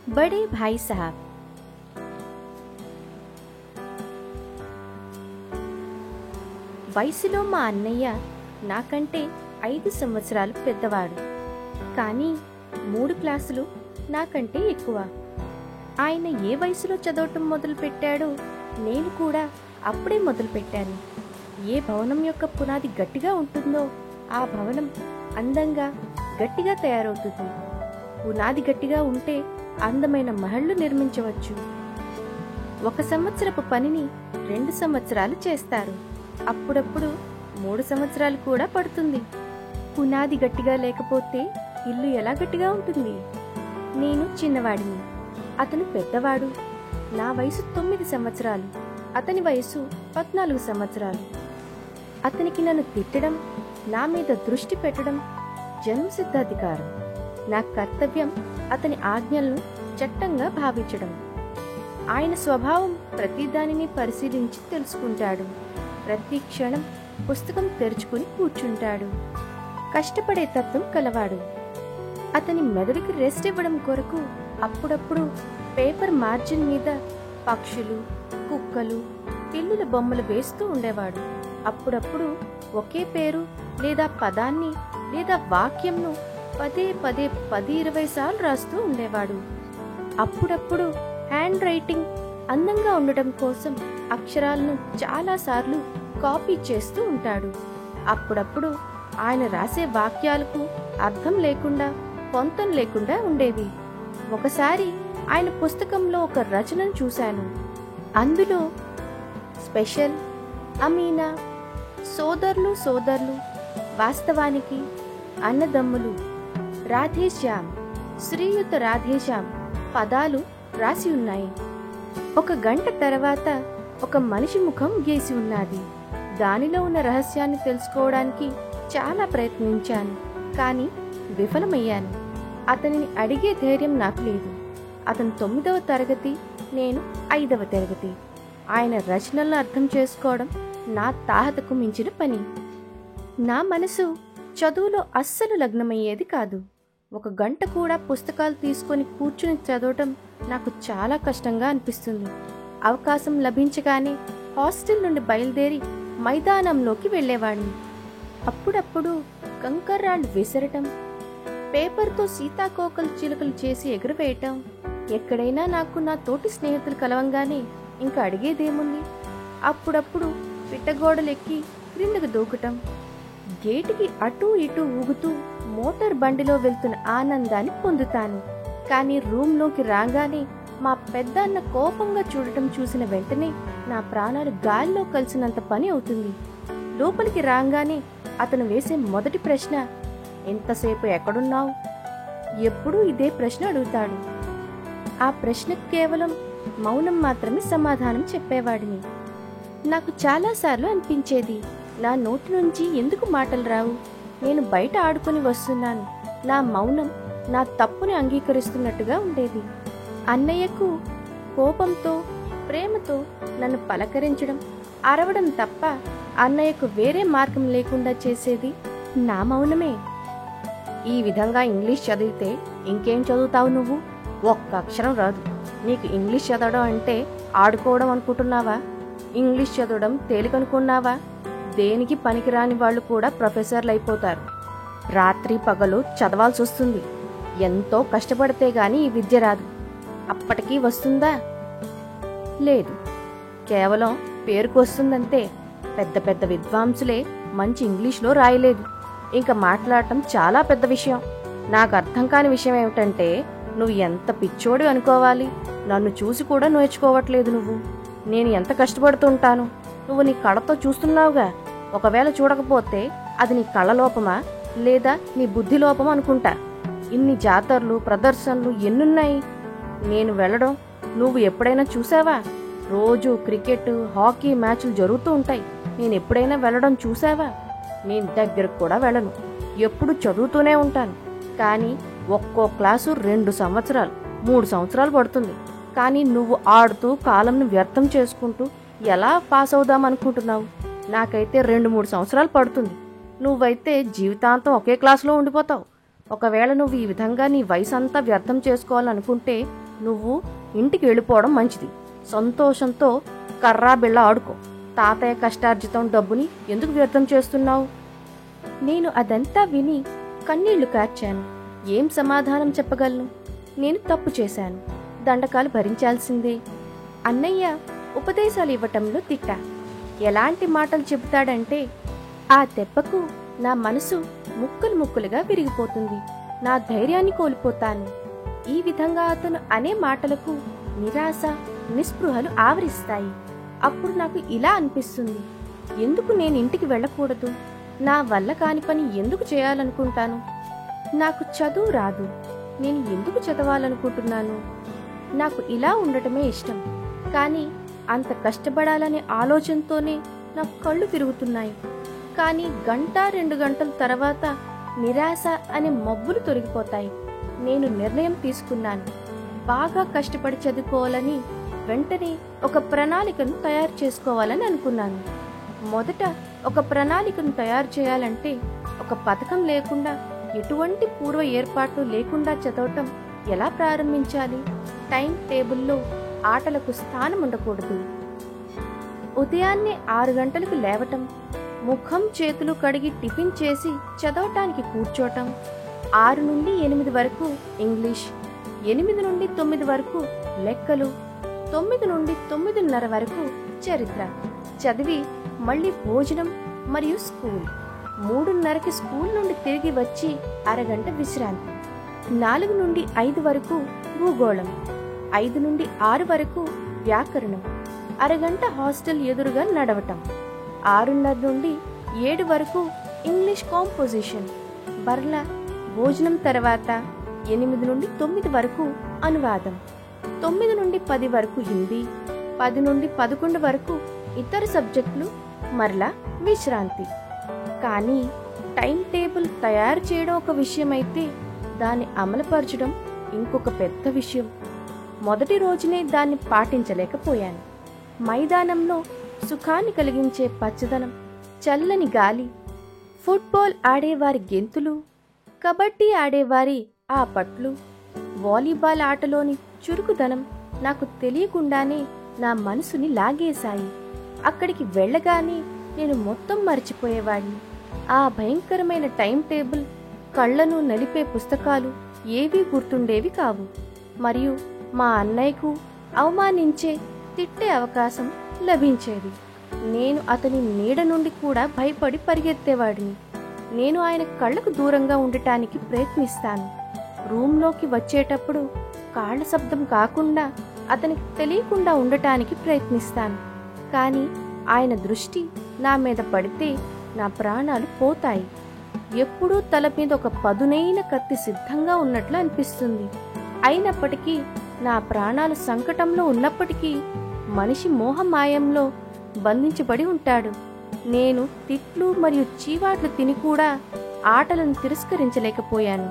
बड़े भाई साहब। వయసులో మా అన్నయ్య నాకంటే 5 సంవత్సరాలు పెద్దవాడు, కానీ 3 క్లాసులు నాకంటే ఎక్కువ. ఆయన ఏ వయసులో చదవటం మొదలుపెట్టాడో నేను కూడా అప్పుడే మొదలుపెట్టాను. ఏ భవనం యొక్క పునాది గట్టిగా ఉంటుందో ఆ భవనం అందంగా గట్టిగా తయారవుతుంది. పునాది గట్టిగా ఉంటే అందమైన మహళ్లు నిర్మించవచ్చు. 1 సంవత్సరపు పనిని 2 సంవత్సరాలు చేస్తారు. అప్పుడప్పుడు 3 సంవత్సరాలు కూడా పడుతుంది. పునాది గట్టిగా లేకపోతే ఇల్లు ఎలా గట్టిగా ఉంటుంది? నేను చిన్నవాడిని, అతను పెద్దవాడు. నా వయసు 9 సంవత్సరాలు, అతని వయసు 14 సంవత్సరాలు. అతనికి నన్ను తిట్టడం, నా మీద దృష్టి పెట్టడం జన్మసిద్ధాధికారం. నా కర్తవ్యం అతని ఆజ్ఞలను చట్టంగా భావించడం. ఆయన స్వభావం ప్రతిదానిని పరిశీలించి తెలుసుకుంటాడు. ప్రతి క్షణం పుస్తకం తెరుచుకుని కూర్చుంటాడు. కష్టపడే తత్వం కలవాడు. అతని మెదడుకి రెస్ట్ ఇవ్వడం కొరకు అప్పుడప్పుడు పేపర్ మార్జిన్ మీద పక్షులు, కుక్కలు, పిల్లుల బొమ్మలు వేస్తూ ఉండేవాడు. అప్పుడప్పుడు ఒకే పేరు లేదా పదాన్ని లేదా వాక్యంను పదే 10-20 సార్లు రాస్తూ ఉండేవాడు. అప్పుడప్పుడు హ్యాండ్ రైటింగ్ అందంగా ఉండటం కోసం అక్షరాలను చాలాసార్లు కాపీ చేస్తూ ఉంటాడు. అప్పుడప్పుడు ఆయన రాసే వాక్యాలకు అర్థం లేకుండా, పొంతం లేకుండా ఉండేవి. ఒకసారి ఆయన పుస్తకంలో ఒక రచనను చూశాను. అందులో స్పెషల్, అమీనా, సోదరులు, వాస్తవానికి అన్నదమ్ములు, రాధేశ్యామ్, శ్రీయుత రాధేశ్యామ్ పదాలు రాసి ఉన్నాయి. 1 గంట తర్వాత ఒక మనిషి ముఖం గీసి ఉన్నది. దానిలో ఉన్న రహస్యాన్ని తెలుసుకోవడానికి చాలా ప్రయత్నించాను, కానీ విఫలమయ్యాను. అతనిని అడిగే ధైర్యం నాకు లేదు. అతను 9వ తరగతి, నేను 5వ తరగతి. ఆయన రచనలను అర్థం చేసుకోవడం నా తాహతకు మించిన పని. నా మనసు చదువులో అస్సలు లగ్నమయ్యేది కాదు. 1 గంట కూడా పుస్తకాలు తీసుకొని కూర్చుని చదవటం నాకు చాలా కష్టంగా అనిపిస్తుంది. అవకాశం లభించగానే హాస్టల్ నుండి బయలుదేరి మైదానంలోకి వెళ్ళేవాడిని. అప్పుడప్పుడు కంకర్రాళ్ళు విసరటం, పేపర్తో సీతాకోకలు చిలుకలు చేసి ఎగురవేయటం. ఎక్కడైనా నాకు నా తోటి స్నేహితులు కలవంగానే ఇంకా అడిగేదేముంది? అప్పుడప్పుడు పిట్టగోడలెక్కి క్రిందకు దూకటం, గేటుకి అటూ ఇటూ ఊగుతూ మోటార్ బండిలో వెళ్తున్న ఆనందాన్ని పొందుతాను. కానీ రూమ్లోకి రాగానే మా పెద్దన్న కోపంగా చూడటం చూసిన వెంటనే నా ప్రాణాలు గాల్లో కలిసినంత పని అవుతుంది. లోపలికి రాగానే అతను వేసే మొదటి ప్రశ్న, ఎంతసేపు ఎక్కడున్నావు? ఎప్పుడూ ఇదే ప్రశ్న అడుగుతాడు. ఆ ప్రశ్నకు కేవలం మౌనం మాత్రమే సమాధానం చెప్పేవాడిని. నాకు చాలాసార్లు అనిపించేది, నా నోటి నుంచి ఎందుకు మాటలు రావు? నేను బయట ఆడుకొని వస్తున్నాను. నా మౌనం నా తప్పుని అంగీకరిస్తున్నట్టుగా ఉండేది. అన్నయ్యకు కోపంతో, ప్రేమతో నన్ను పలకరించడం, అరవడం తప్ప అన్నయ్యకు వేరే మార్గం లేకుండా చేసేది నా మౌనమే. ఈ విధంగా ఇంగ్లీష్ చదివితే ఇంకేం చదువుతావు నువ్వు? 1 అక్షరం రాదు. నీకు ఇంగ్లీష్ చదవడం అంటే ఆడుకోవడం అనుకుంటున్నావా? ఇంగ్లీష్ చదవడం తేలికనుకున్నావా? దేనికి పనికిరాని వాళ్ళు కూడా ప్రొఫెసర్లు అయిపోతారు. రాత్రి పగలు చదవాల్సి వస్తుంది. ఎంతో కష్టపడితే గాని ఈ విద్య రాదు. అప్పటికీ వస్తుందా? లేదు, కేవలం పేరుకు వస్తుందంతే. పెద్ద విద్వాంసులే మంచి ఇంగ్లీష్లో రాయలేదు. ఇంకా మాట్లాడటం చాలా పెద్ద విషయం. నాకు అర్థం కాని విషయం ఏమిటంటే, నువ్వు ఎంత పిచ్చోడి అనుకోవాలి. నన్ను చూసి కూడా నేర్చుకోవట్లేదు నువ్వు. నేను ఎంత కష్టపడుతుంటాను, నువ్వు నీ కళ్ళతో చూస్తున్నావుగా. ఒకవేళ చూడకపోతే అది నీ కళ్ళ లోపమా లేదా నీ బుద్ధి లోపమా అనుకుంటా. ఇన్ని జాతరలు, ప్రదర్శనలు ఎన్నున్నాయి. నేను వెళ్ళడం నువ్వు ఎప్పుడైనా చూసావా? రోజు క్రికెట్, హాకీ మ్యాచ్లు జరుగుతూ ఉంటాయి. నేను ఎప్పుడైనా వెళ్ళడం చూసావా? నేను దగ్గరకు కూడా వెళ్ళను. ఎప్పుడు చదువుతూనే ఉంటాను. కానీ ఒక్కో క్లాసు 2 సంవత్సరాలు, 3 సంవత్సరాలు పడుతుంది. కానీ నువ్వు ఆడుతూ కాలంను వ్యర్థం చేసుకుంటూ ఎలా పాస్ అవుదామనుకుంటున్నావు? నాకైతే 2-3 సంవత్సరాలు పడుతుంది. నువ్వైతే జీవితాంతం ఒకే క్లాసులో ఉండిపోతావు. ఒకవేళ నువ్వు ఈ విధంగా నీ వయసు అంతా వ్యర్థం చేసుకోవాలనుకుంటే నువ్వు ఇంటికి వెళ్ళిపోవడం మంచిది. సంతోషంతో కర్రా బిళ్ళ ఆడుకో. తాతయ్య కష్టార్జితం డబ్బుని ఎందుకు వ్యర్థం చేస్తున్నావు? నేను అదంతా విని కన్నీళ్లు కార్చాను. ఏం సమాధానం చెప్పగలను? నేను తప్పు చేశాను, దండకాలు భరించాల్సిందే. అన్నయ్య ఉపదేశాలు ఇవ్వటంలో తిట్టా. ఎలాంటి మాటలు చెబుతాడంటే, ఆ దెబ్బకు నా మనసు ముక్కలు ముక్కలుగా విరిగిపోతుంది. నా ధైర్యాన్ని కోల్పోతాను. ఈ విధంగా అతను అనే మాటలకు నిరాశ, నిస్పృహలు ఆవరిస్తాయి. అప్పుడు నాకు ఇలా అనిపిస్తుంది, ఎందుకు నేను ఇంటికి వెళ్ళకూడదు? నా వల్ల కాని పని ఎందుకు చేయాలనుకుంటాను? నాకు చదువు రాదు, నేను ఎందుకు చదవాలనుకుంటున్నాను? నాకు ఇలా ఉండటమే ఇష్టం, కానీ అంత కష్టపడాలనే ఆలోచనతోనే నాకు కళ్ళు తిరుగుతున్నాయి. కానీ గంట 2 గంటల తర్వాత నిరాశ అనే మబ్బులు తొలగిపోతాయి. నేను నిర్ణయం తీసుకున్నాను. బాగా కష్టపడి చదువుకోవాలని వెంటనే ఒక ప్రణాళికను తయారు చేసుకోవాలని అనుకున్నాను. మొదట ఒక ప్రణాళికను తయారు చేయాలంటే ఒక పథకం లేకుండా, ఎటువంటి పూర్వ ఏర్పాట్లు లేకుండా చదవటం ఎలా ప్రారంభించాలి? టైం టేబుల్లో ఆటలకు స్థానం ఉండకూడదు. ఉదయాన్నే 6 గంటలకు లేవటం, ముఖం చేతులు కడిగి టిఫిన్ చేసి చదవటానికి కూర్చోటం. 6 నుండి 8 వరకు ఇంగ్లీష్, 8 నుండి 9 వరకు లెక్కలు, 9 నుండి 9:30 వరకు చరిత్ర చదివి మళ్ళీ భోజనం మరియు స్కూల్. 3:30కి స్కూల్ నుండి తిరిగి వచ్చి అరగంట విశ్రాంతి. 4 నుండి 5 వరకు భూగోళం, 5 నుండి 6 వరకు వ్యాకరణం, అరగంట హాస్టల్ ఎదురుగా నడవటం. 6:30 నుండి 7 వరకు ఇంగ్లీష్ కాంపోజిషన్. బర్లా భోజనం తర్వాత 8 నుండి 9 వరకు అనువాదం. 9 నుండి 10 వరకు హిందీ, 10 నుండి 11 వరకు ఇతర సబ్జెక్టులు, మరలా విశ్రాంతి. కానీ టైం టేబుల్ తయారు చేయడం ఒక విషయం అయితే, దాన్ని అమలుపరచడం ఇంకొక పెద్ద విషయం. మొదటి రోజునే దాన్ని పాటించలేకపోయాను. మైదానంలో సుఖాన్ని కలిగించే పచ్చదనం, చల్లని గాలి, ఫుట్బాల్ ఆడేవారి గెంతులు, కబడ్డీ ఆడేవారి ఆ పట్లు, వాలీబాల్ ఆటలోని చురుకుదనం నాకు తెలియకుండానే నా మనసుని లాగేశాయి. అక్కడికి వెళ్ళగానే నేను మొత్తం మర్చిపోయేవాడిని. ఆ భయంకరమైన టైం టేబుల్, కళ్లను నలిపే పుస్తకాలు ఏవీ గుర్తుండేవి కావు. మరియు మా అన్నయ్యకు అవమానించే, తిట్టే అవకాశం లభించేది. నేను అతని నీడ నుండి కూడా భయపడి పరిగెత్తేవాడిని. నేను ఆయన కళ్ళకు దూరంగా ఉండటానికి ప్రయత్నిస్తాను. రూంలోకి వచ్చేటప్పుడు కాళ్ల శబ్దం కాకుండా అతనికి తెలియకుండా ఉండటానికి ప్రయత్నిస్తాను. కానీ ఆయన దృష్టి నా మీద పడితే నా ప్రాణాలు పోతాయి. ఎప్పుడూ తల మీద ఒక పదునైన కత్తి సిద్ధంగా ఉన్నట్లు అనిపిస్తుంది. అయినప్పటికీ నా ప్రాణాలు సంకటంలో ఉన్నప్పటికీ మనిషి మోహమాయంలో బంధించబడి ఉంటాడు. నేను తిట్లు మరియు చీవాట్లు తిని కూడా ఆటలను తిరస్కరించలేకపోయాను.